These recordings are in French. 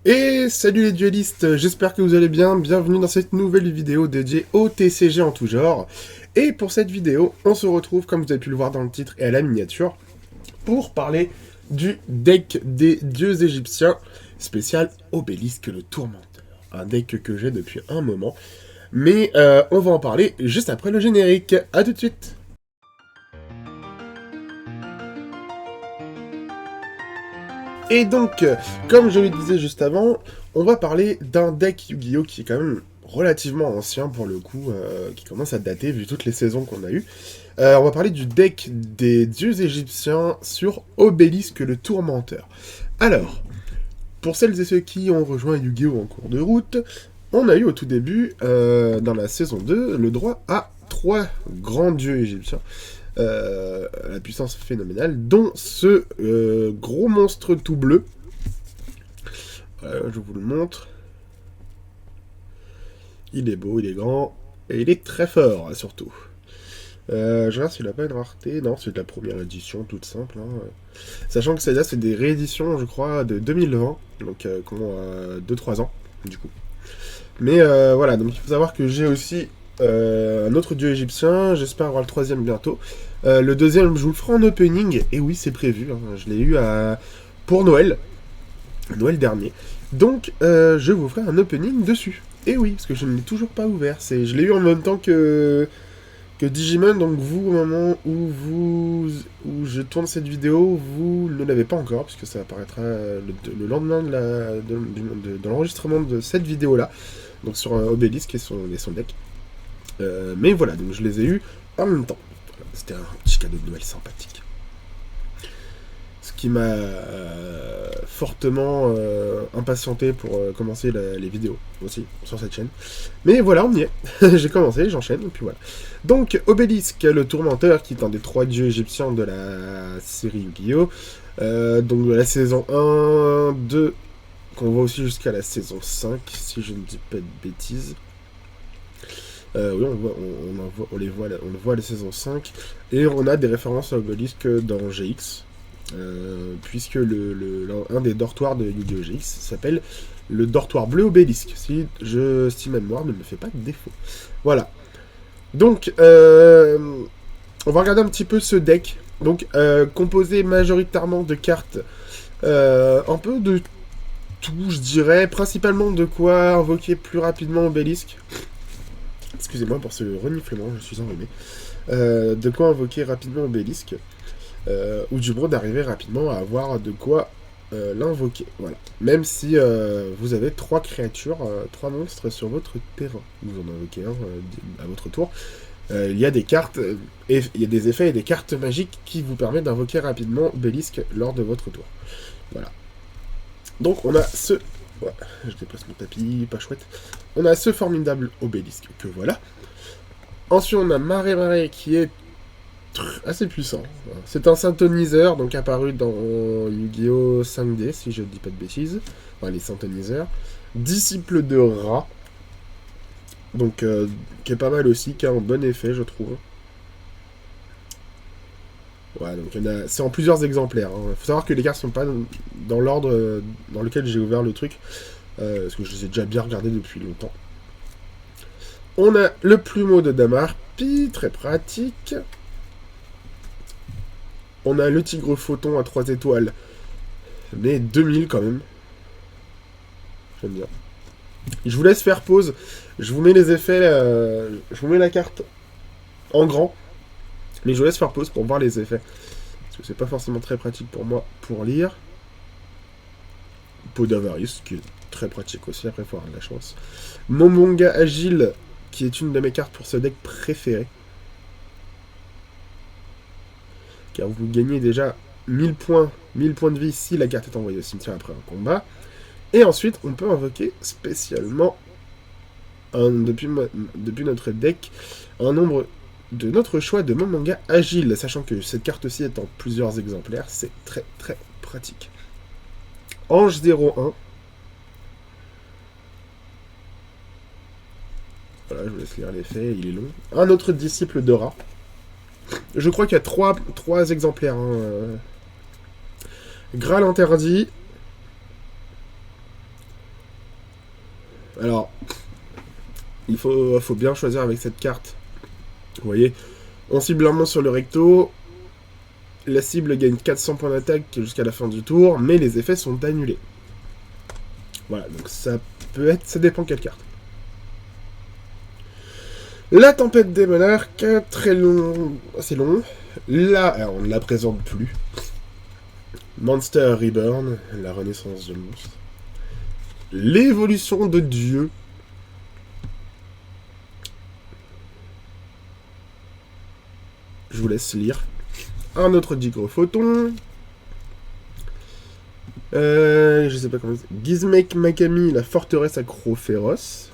Et salut les duellistes, j'espère que vous allez bien, bienvenue dans cette nouvelle vidéo dédiée au TCG en tout genre. Et pour cette vidéo, on se retrouve, comme vous avez pu le voir dans le titre et à la miniature, pour parler du deck des dieux égyptiens, spécial Obélisque le Tourmenteur. Un deck que j'ai depuis un moment, mais on va en parler juste après le générique. A tout de suite. Et donc, comme je le disais juste avant, on va parler d'un deck Yu-Gi-Oh! Qui est quand même relativement ancien pour le coup, qui commence à dater vu toutes les saisons qu'on a eues. On va parler du deck des dieux égyptiens sur Obélisque le Tourmenteur. Alors, pour celles et ceux qui ont rejoint Yu-Gi-Oh! En cours de route, on a eu au tout début, dans la saison 2, le droit à 3 grands dieux égyptiens. La puissance phénoménale, dont ce gros monstre tout bleu. Je vous le montre. Il est beau, il est grand, et il est très fort, surtout. Je regarde s'il n'a pas une rareté. Non, c'est de la première édition, toute simple. Sachant que celle-là, c'est des rééditions, je crois, de 2020, donc qui ont 2-3 ans, du coup. Mais voilà, donc il faut savoir que j'ai aussi un autre dieu égyptien, j'espère avoir le troisième bientôt. Le deuxième, je vous le ferai en opening, et oui, c'est prévu, hein, je l'ai eu pour Noël dernier. Donc, je vous ferai un opening dessus. Et oui, parce que je ne l'ai toujours pas ouvert. Je l'ai eu en même temps que Digimon, donc vous, au moment où je tourne cette vidéo, vous ne l'avez pas encore, puisque ça apparaîtra le lendemain de l'enregistrement de cette vidéo-là, donc sur Obélisque et son deck. Mais voilà, donc je les ai eus en même temps. Voilà, c'était un petit cadeau de Noël sympathique. Ce qui m'a fortement impatienté pour commencer les vidéos aussi sur cette chaîne. Mais voilà, on y est. J'ai commencé, j'enchaîne, et puis voilà. Donc, Obélisque, le Tourmenteur, qui est un des 3 dieux égyptiens de la série Yu-Gi-Oh! Donc de la saison 1, 2, qu'on voit aussi jusqu'à la saison 5, si je ne dis pas de bêtises. Oui, on le voit à la saison 5. Et on a des références à Obélisque dans GX. Puisque un des dortoirs de Yu-Gi-Oh! GX s'appelle le dortoir bleu Obélisque, si ma mémoire ne me fait pas de défaut. Voilà. Donc, on va regarder un petit peu ce deck. Donc, composé majoritairement de cartes, un peu de tout, je dirais. Principalement de quoi invoquer plus rapidement Obélisque. Excusez-moi pour ce reniflement, je suis enrhumé. De quoi invoquer rapidement Obélisque. Ou du moins d'arriver rapidement à avoir de quoi l'invoquer. Voilà. Même si vous avez 3 créatures, 3 monstres sur votre terrain. Vous en invoquez un à votre tour. Il y a des cartes, il y a des effets et des cartes magiques qui vous permettent d'invoquer rapidement Obélisque lors de votre tour. Voilà. Donc on a ce... Ouais, je déplace mon tapis, pas chouette. On a ce formidable Obélisque que voilà. Ensuite on a Maré qui est assez puissant. C'est un synthoniseur, donc apparu dans Yu-Gi-Oh! 5D, si je ne dis pas de bêtises. Enfin, les synthoniseurs. Disciple de Ra. Donc, qui est pas mal aussi, qui a un bon effet, je trouve. Ouais, donc c'est en plusieurs exemplaires. Il faut savoir que les cartes sont pas dans l'ordre dans lequel j'ai ouvert le truc. Parce que je les ai déjà bien regardés depuis longtemps. On a le plumeau de Damarpi, très pratique. On a le tigre photon à 3 étoiles, mais 2000 quand même. J'aime bien. Je vous laisse faire pause. Je vous mets les effets, je vous mets la carte en grand, mais je vous laisse faire pause pour voir les effets. Parce que c'est pas forcément très pratique pour moi pour lire. Peau d'Avarice, qui est très pratique aussi, après il faut avoir de la chance. Momonga Agile, qui est une de mes cartes pour ce deck préféré. Car vous gagnez déjà 1000 points de vie si la carte est envoyée au cimetière après un combat. Et ensuite, on peut invoquer spécialement, depuis notre deck, un nombre de notre choix de Momonga Agile, sachant que cette carte-ci est en plusieurs exemplaires, c'est très très pratique. Ange 01. Voilà, je vous laisse lire l'effet, il est long. Un autre disciple de Ra. Je crois qu'il y a 3 exemplaires. Graal interdit. Alors, il faut bien choisir avec cette carte. Vous voyez, on cible un monstre sur le recto. La cible gagne 400 points d'attaque jusqu'à la fin du tour, mais les effets sont annulés. Voilà, donc ça peut être... Ça dépend quelle carte. La tempête des monarques, très long... assez long. Là, alors on ne la présente plus. Monster Reborn, la renaissance du monstre. L'évolution de Dieu. Je vous laisse lire. Un autre Digrophoton. Je sais pas comment c'est. Gizmek Makami, la forteresse accro-féroce.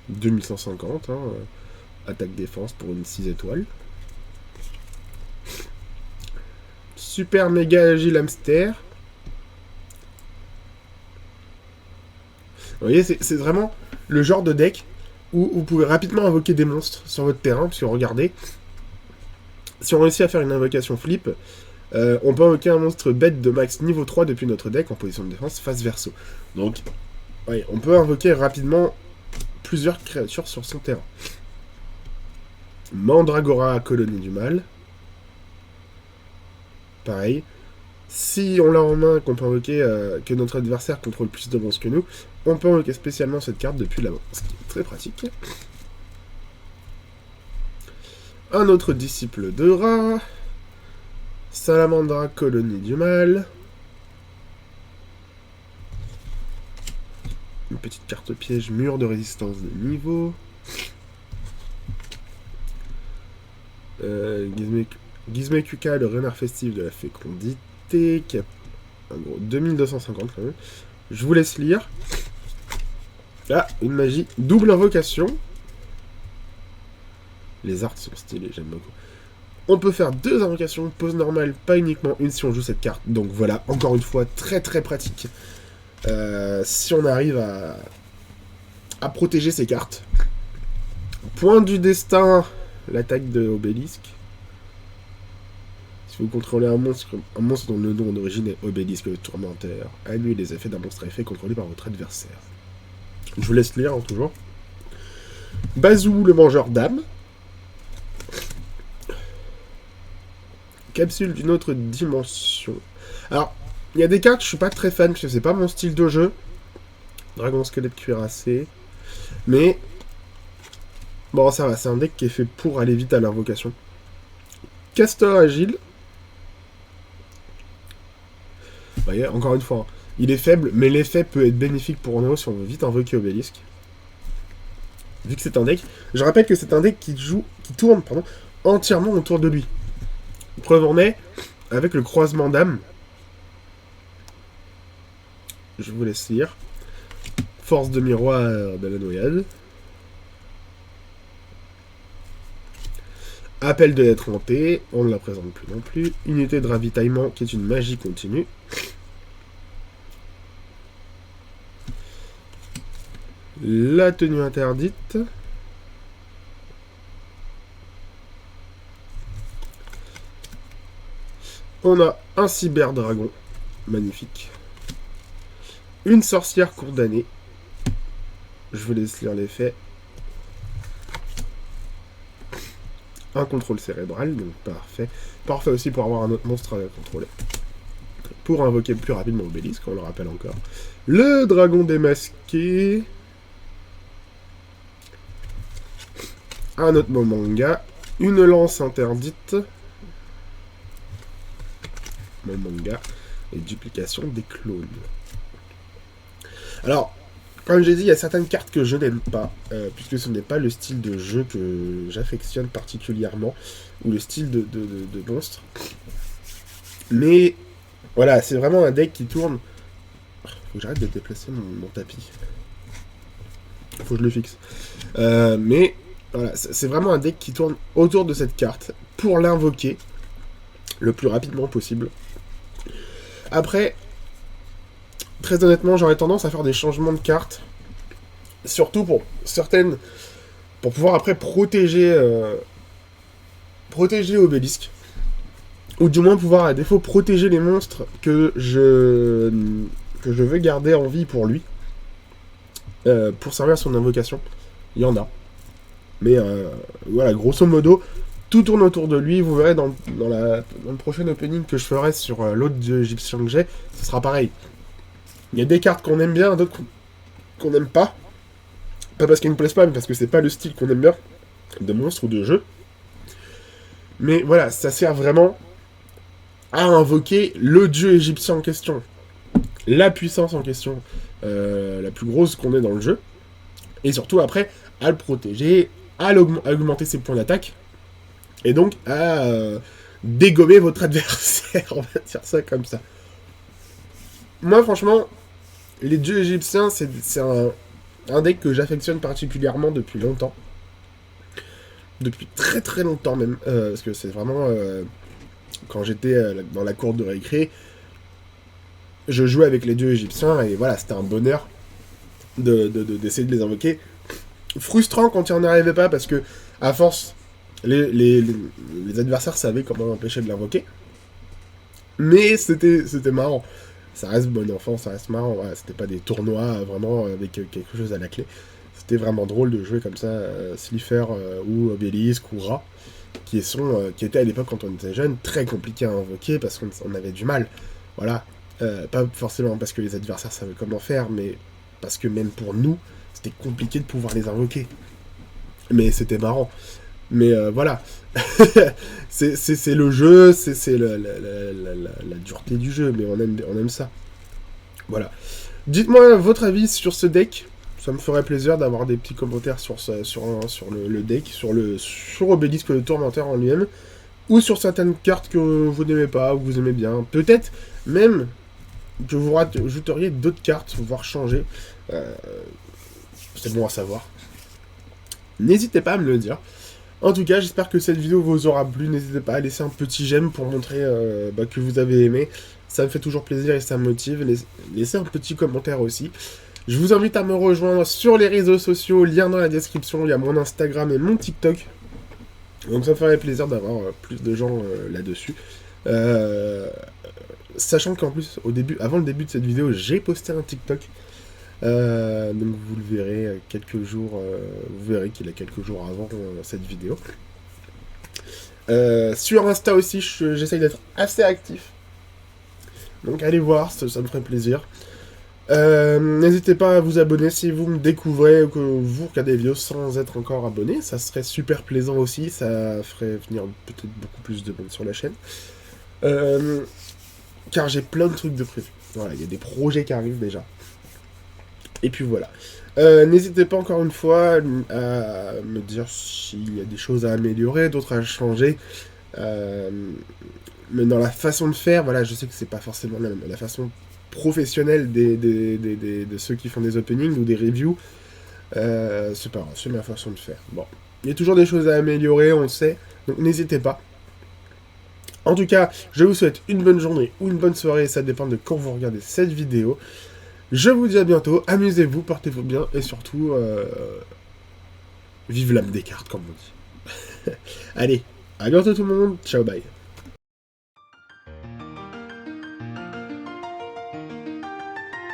2150, hein. Attaque-défense pour une 6 étoiles. Super méga agile hamster. Vous voyez, c'est vraiment le genre de deck où vous pouvez rapidement invoquer des monstres sur votre terrain, parce que regardez, si on réussit à faire une invocation flip, on peut invoquer un monstre bête de max niveau 3 depuis notre deck en position de défense face verso. Donc, ouais, on peut invoquer rapidement plusieurs créatures sur son terrain. Mandragora, colonie du mal. Pareil. Si on l'a en main, qu'on peut invoquer que notre adversaire contrôle plus de monstres que nous, on peut invoquer spécialement cette carte depuis la main, ce qui est très pratique. Un autre disciple de rat. Salamandra, colonie du mal. Une petite carte piège, mur de résistance de niveau. Gizmekuka, le renard festif de la fécondité, qui a en gros 2250 quand même. Je vous laisse lire. Ah, une magie. Double invocation. Les arts sont stylés, j'aime beaucoup. On peut faire 2 invocations, pose normale, pas uniquement une si on joue cette carte. Donc voilà, encore une fois, très très pratique. Si on arrive à protéger ces cartes. Point du destin, l'attaque de Obélisque. Si vous contrôlez un monstre dont le nom d'origine est Obélisque le Tourmenteur, annule les effets d'un monstre à effet contrôlé par votre adversaire. Je vous laisse lire, hein, toujours. Bazou, le mangeur d'âme. Capsule d'une autre dimension. Alors, il y a des cartes, je suis pas très fan, parce que c'est pas mon style de jeu. Dragon squelette cuirassé. Mais, bon, ça va, c'est un deck qui est fait pour aller vite à l'invocation. Castor agile. Vous voyez, encore une fois, hein, il est faible, mais l'effet peut être bénéfique pour nous si on veut vite invoquer Obélisque. Vu que c'est un deck, je rappelle que c'est un deck qui tourne entièrement autour de lui. Preuve en est, avec le croisement d'âme. Je vous laisse lire. Force de miroir de la noyade. Appel de l'être hanté, on ne la présente plus non plus. Unité de ravitaillement qui est une magie continue. La tenue interdite. On a un cyberdragon, magnifique. Une sorcière condamnée. Je vous laisse lire les faits. Un contrôle cérébral, donc parfait. Parfait aussi pour avoir un autre monstre à contrôler. Pour invoquer plus rapidement Obélisque, on le rappelle encore. Le dragon démasqué. Un autre Momonga. Une lance interdite. Momonga. Et duplication des clones. Alors, comme j'ai dit, il y a certaines cartes que je n'aime pas, puisque ce n'est pas le style de jeu que j'affectionne particulièrement, ou le style de monstre. Mais, voilà, c'est vraiment un deck qui tourne... Faut que j'arrête de déplacer mon tapis. Faut que je le fixe. Mais, voilà, c'est vraiment un deck qui tourne autour de cette carte, pour l'invoquer le plus rapidement possible. Après... Très honnêtement, j'aurais tendance à faire des changements de cartes. Surtout pour certaines... Pour pouvoir après protéger Obélisque. Ou du moins pouvoir, à défaut, protéger les monstres que je veux garder en vie pour lui. pour servir son invocation. Il y en a. Mais voilà, grosso modo, tout tourne autour de lui. Vous verrez dans le prochain opening que je ferai sur l'autre dieu égyptien que j'ai, ce sera pareil. Il y a des cartes qu'on aime bien, d'autres qu'on n'aime pas. Pas parce qu'elles ne plaisent pas, mais parce que c'est pas le style qu'on aime bien, de monstre ou de jeu. Mais voilà, ça sert vraiment à invoquer le dieu égyptien en question. La puissance en question, la plus grosse qu'on ait dans le jeu. Et surtout après, à le protéger, à augmenter ses points d'attaque. Et donc à dégommer votre adversaire, on va dire ça comme ça. Moi franchement, les dieux égyptiens, c'est un deck que j'affectionne particulièrement depuis longtemps. Depuis très très longtemps même. Parce que c'est vraiment... quand j'étais dans la cour de récré, je jouais avec les dieux égyptiens et voilà, c'était un bonheur d'essayer de les invoquer. Frustrant quand il n'y en arrivait pas parce que, à force, les adversaires savaient comment empêcher de l'invoquer. Mais c'était marrant. Ça reste bon enfant, ça reste marrant. Voilà, c'était pas des tournois vraiment avec quelque chose à la clé. C'était vraiment drôle de jouer comme ça, Slifer ou Obélisque ou Ra, qui étaient à l'époque, quand on était jeune, très compliqués à invoquer parce qu'on avait du mal. Voilà. Pas forcément parce que les adversaires savaient comment faire, mais parce que même pour nous, c'était compliqué de pouvoir les invoquer. Mais c'était marrant. Mais voilà. c'est le jeu, c'est la dureté du jeu, mais on aime ça. Voilà. Dites-moi votre avis sur ce deck. Ça me ferait plaisir d'avoir des petits commentaires sur le deck, sur Obélisque le Tourmenteur en lui-même, ou sur certaines cartes que vous n'aimez pas, ou que vous aimez bien. Peut-être même que vous rajouteriez d'autres cartes, voire changer. C'est bon à savoir. N'hésitez pas à me le dire. En tout cas, j'espère que cette vidéo vous aura plu. N'hésitez pas à laisser un petit j'aime pour montrer que vous avez aimé. Ça me fait toujours plaisir et ça me motive. Laissez un petit commentaire aussi. Je vous invite à me rejoindre sur les réseaux sociaux. Lien dans la description. Il y a mon Instagram et mon TikTok. Donc ça me ferait plaisir d'avoir plus de gens là-dessus. Sachant qu'en plus, avant le début de cette vidéo, j'ai posté un TikTok. Donc vous le verrez quelques jours, vous verrez qu'il est quelques jours avant cette vidéo. Sur Insta aussi, j'essaye d'être assez actif. Donc allez voir, ça me ferait plaisir. N'hésitez pas à vous abonner si vous me découvrez ou que vous regardez des vidéos sans être encore abonné. Ça serait super plaisant aussi, ça ferait venir peut-être beaucoup plus de monde sur la chaîne. Car j'ai plein de trucs de prévu. Voilà, il y a des projets qui arrivent déjà. Et puis voilà. N'hésitez pas encore une fois à me dire s'il y a des choses à améliorer, d'autres à changer. Mais dans la façon de faire, voilà, je sais que c'est pas forcément la façon professionnelle de ceux qui font des openings ou des reviews. C'est pas grave, c'est ma façon de faire. Bon, il y a toujours des choses à améliorer, on le sait. Donc n'hésitez pas. En tout cas, je vous souhaite une bonne journée ou une bonne soirée, ça dépend de quand vous regardez cette vidéo. Je vous dis à bientôt, amusez-vous, portez-vous bien, et surtout, vive l'âme des cartes, comme on dit. Allez, à bientôt tout le monde, ciao, bye.